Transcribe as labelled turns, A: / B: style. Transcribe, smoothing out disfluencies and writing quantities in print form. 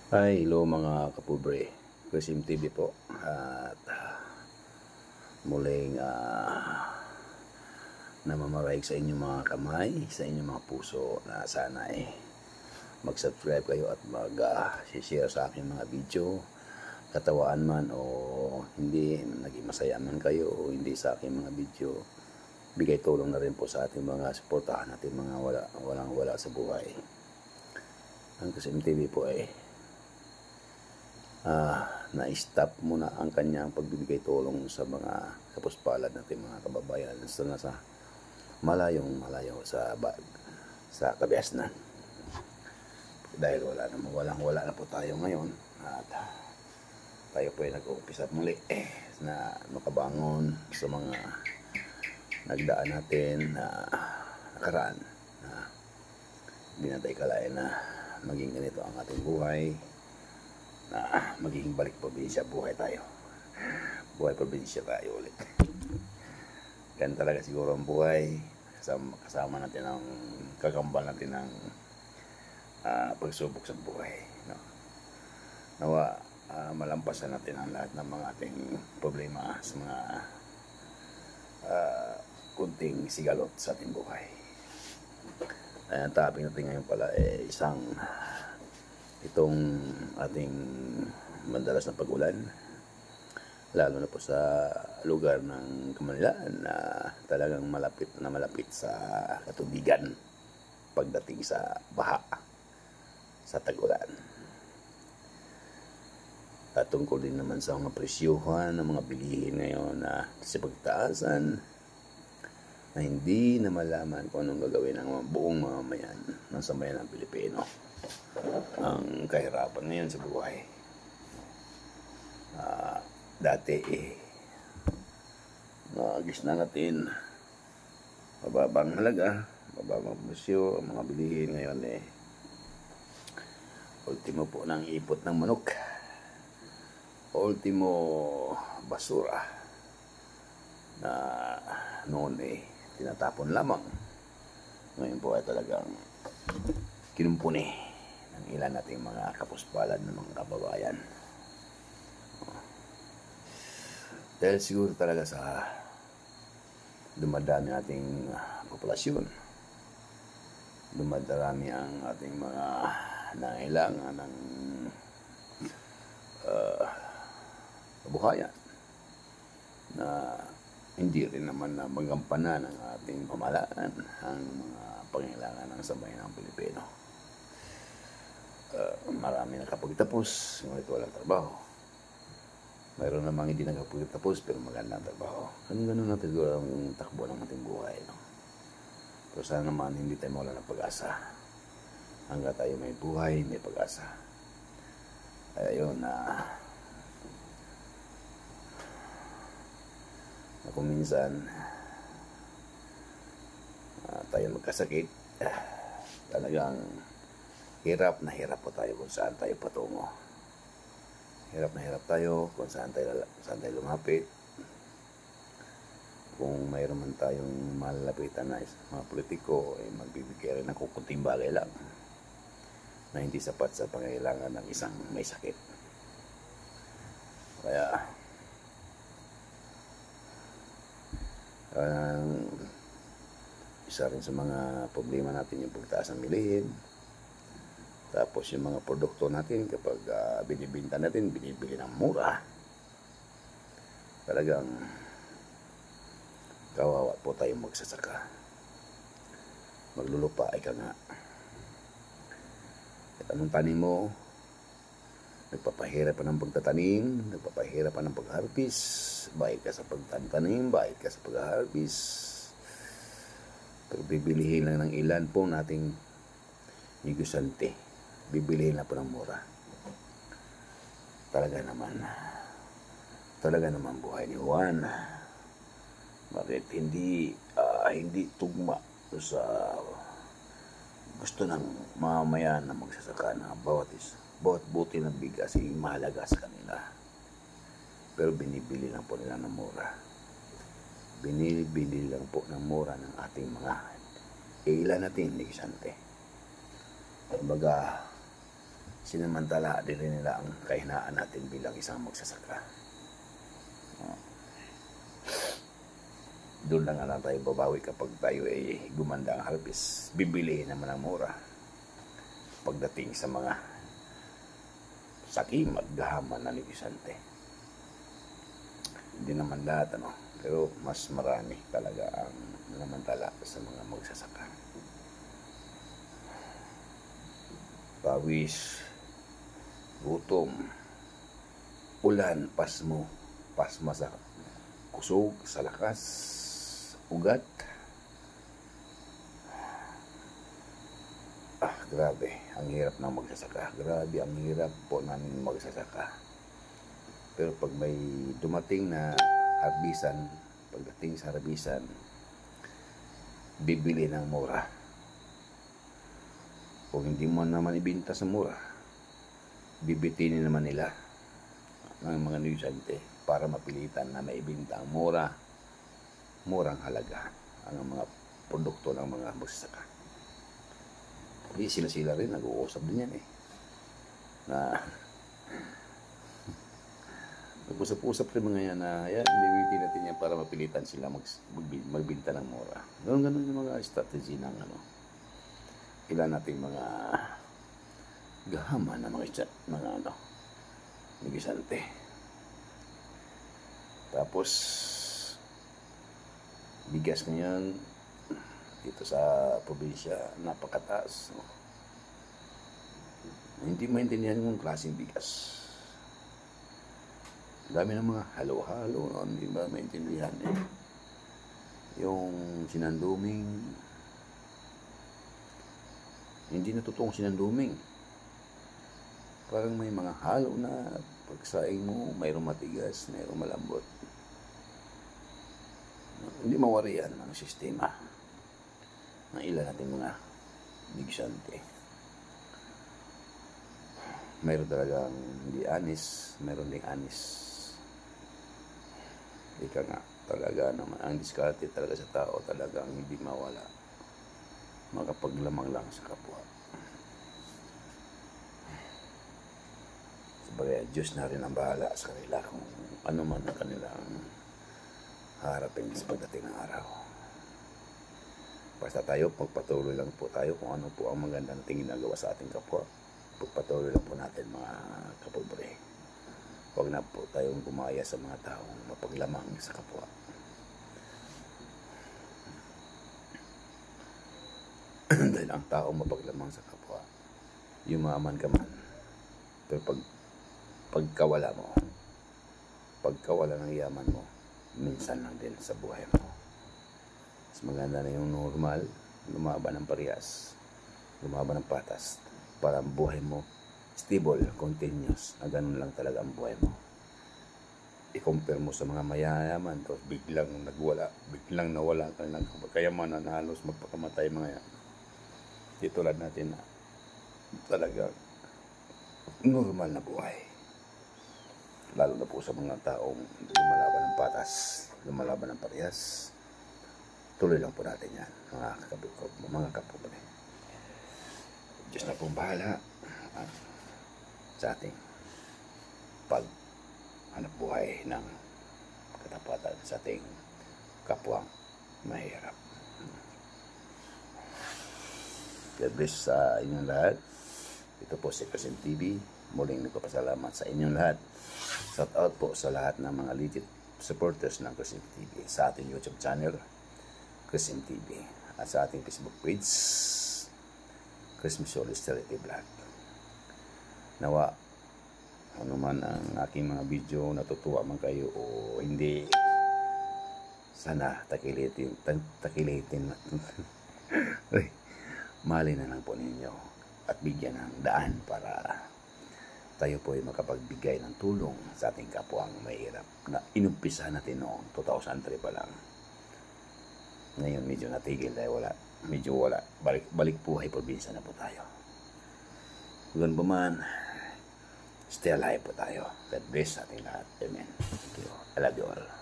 A: Hi, hello mga kapobre. Kusim TV po. At muling namamarayag sa inyong mga kamay, sa inyong mga puso na sana mag-subscribe kayo at mag-share sa aking mga video. Katawaan man o hindi, naging masaya man kayo o hindi sa aking mga video, bigay tulong na rin po sa ating mga suportahan natin mga walang-wala sa buhay. Ang Kusim TV po na-stop muna ang kanyang pagbibigay tulong sa mga kapuspalad natin mga kababayan na sa malayo sa kabiasnan. Dahil walang-wala na po tayo ngayon at tayo po ay nag-uumpisa muli na makabangon sa mga nagdaan natin na nakaraan na hindi natin kalain na maging ganito ang ating buhay, na magiging balik probinsya buhay tayo. Buhay probinsya tayo ulit. Yan talaga siguro ang buhay. Kasama natin ang kakambal natin ng pagsubok sa buhay. No? Nawa malampasan natin ang lahat ng mga ating problema sa mga kunting sigalot sa ating buhay. Ang topic natin ngayon pala itong ating madalas na pag-ulan, lalo na po sa lugar ng Kamalilaan na talagang malapit sa katubigan pagdating sa baha sa tag-ulan. At tungkol din naman sa mga presyuhan ng mga bilihin ngayon na sa pagtaasan na hindi na malaman kung anong gagawin ng buong mamamayan ng sambayan ng Pilipino. Ang kahirapan ngayon sa buhay. Dati nagis na natin mababang halaga, mababang presyo ang mga bilihin ngayon ultimo po ng ipot ng manok, ultimo basura na noon tinatapon lamang, ngayon po ay talagang kinumpuni ng ilan nating mga kapuspalad ng mga kababayan. Dahil siguro talaga sa dumadami ating populasyon, dumadami ang ating mga nangailangan ng kabuhayan na hindi rin naman na magampanan ng ating pamahalaan ang mga pangailangan ng sambayan ng Pilipino. Marami nakapagtapos, ngunit walang trabaho. Mayroon namang hindi nakapagtapos pero magandang trabaho. Ganun natin siguro ang takbo ng ating buhay. No? Pero sana naman hindi tayo mawala ng pag-asa. Hanggang tayo may buhay, may pag-asa. Kaya yun na kung minsan tayo magkasakit, talagang hirap na hirap po tayo kung saan tayo patungo. Hirap na hirap tayo kung saan tayo lumapit. Kung mayroon man tayong malalapitan na mga politiko, magbibigay rin ng kukunting bagay lang na hindi sapat sa pangailangan ng isang may sakit. Kaya isa rin sa mga problema natin yung pagtaas ng bilihin. Tapos yung mga produkto natin kapag binibinta natin, binibili ng mura. Talagang kawawa po tayong magsasaka. Maglulupa ay ka nga. At anong tanim mo, nagpapahirap pa ng pagtatanim, nagpapahirap pa ng pag-harvest, bayad ka sa pagtatanim, bayad ka sa pag-harvest. Pero bibilihin lang ng ilan po nating negosante. Bibilihin na po ng mura. Talaga naman buhay ni Juan. Bakit hindi tugma sa gusto ng mamamayan na magsasaka na bawat buti ng bigas ay mahalaga sa kanila. Pero binibili lang po nila ng mura. Binibili lang po ng mura ng ating mga ilan natin negosante. Kumbaga sinamantala din nila ang kahinaan natin bilang isang magsasaka. Doon lang nga tayo babawi kapag tayo ay gumanda ang harvest. Bibili naman ang mura pagdating sa mga sakim at gahaman na negosante. Hindi naman lahat, pero mas marami talaga ang namantala sa mga magsasaka. Pawis, gutom, ulan, pasma sa kusog, sa lakas, ugat. Grabe, ang hirap ng magsasaka. Grabe, ang hirap po namin magsasaka. Pero pag may dumating na harbisan, pagdating sa harbisan, bibili ng mura. Kung hindi mo naman ibinta sa mura, bibitinin naman nila ng mga negosyante para mapilitan na maibinta ang murang halaga ang mga produkto ng mga magsasaka. Hindi sila rin nag-uusap din yan na nag-usap-usap rin mga yan na bibitin natin yan para mapilitan sila magbinta ng mura. Ganun yung mga strategy ng ilan nating mga gahaman na mga negosyante. Tapos bigas ngayon dito sa probinsya napakataas. Hindi maintindihan yung klaseng bigas. Dami ng mga halo-halo, hindi ba maintindihan yung sinanduming, hindi na totoong sinanduming. Parang may mga halo na pagsaing mo, mayroong matigas, mayroong malambot. Hindi mawarian ang sistema ng ilan natin mga negosyante. Mayroon talagang hindi anis, mayroon ding anis. Ika nga, talaga naman, ang diskarte talaga sa tao talagang hindi mawala. Makapaglamang lang sa kapwa. Sabagay, Diyos na rin ang bahala sa kanila kung ano man ang kanilang harapin sa pagdating ng araw. Basta tayo, pagpatuloy lang po tayo kung ano po ang maganda nating ginagawa sa ating kapwa. Pagpatuloy lang po natin mga kapobre. Huwag na po tayong gumaya sa mga taong mapaglamang sa kapwa. Dahil ang taong mapaglamang sa kapwa, yumaman ka man. Pero pagkawala ng yaman mo, minsan lang din sa buhay mo. Mas maganda na yung normal, lumaban ng parehas, lumaban ng patas, para ang buhay mo stable, continuous, na ganun lang talaga ang buhay mo. I-compare mo sa mga mayayaman, tapos biglang nawala ka ng kayamanan na halos magpakamatay mga yan. Di tulad natin na talaga normal na buhay. Lalo na po sa mga taong lumalaban ng patas, lumalaban ng parehas. Tuloy lang po natin yan, mga kapobre. Diyos na pong bahala sa ating paghanap buhay ng katapatan sa ating kapwang mahirap. God bless sa inyong lahat. Ito po si Chrism TV. Muling nagpapasalamat sa inyong lahat. Shout out po sa lahat ng mga legit supporters ng Chrism TV sa ating YouTube channel Chrism TV at sa ating Facebook page Chrism Solis Charity Vlog. Nawa ano man ang aking mga video, natutuwa man kayo o hindi, sana takilitin mali na lang po ninyo at bigyan ng daan para tayo po ay makapagbigay ng tulong sa ating kapwang mahirap na inumpisa natin noong 2003 pa lang. Ngayon medyo natigil dahil wala, balik buhay probinsya na po tayo. Ganun pa man, stay alive po tayo. God bless sa ating lahat. Amen. Thank you. I love you all.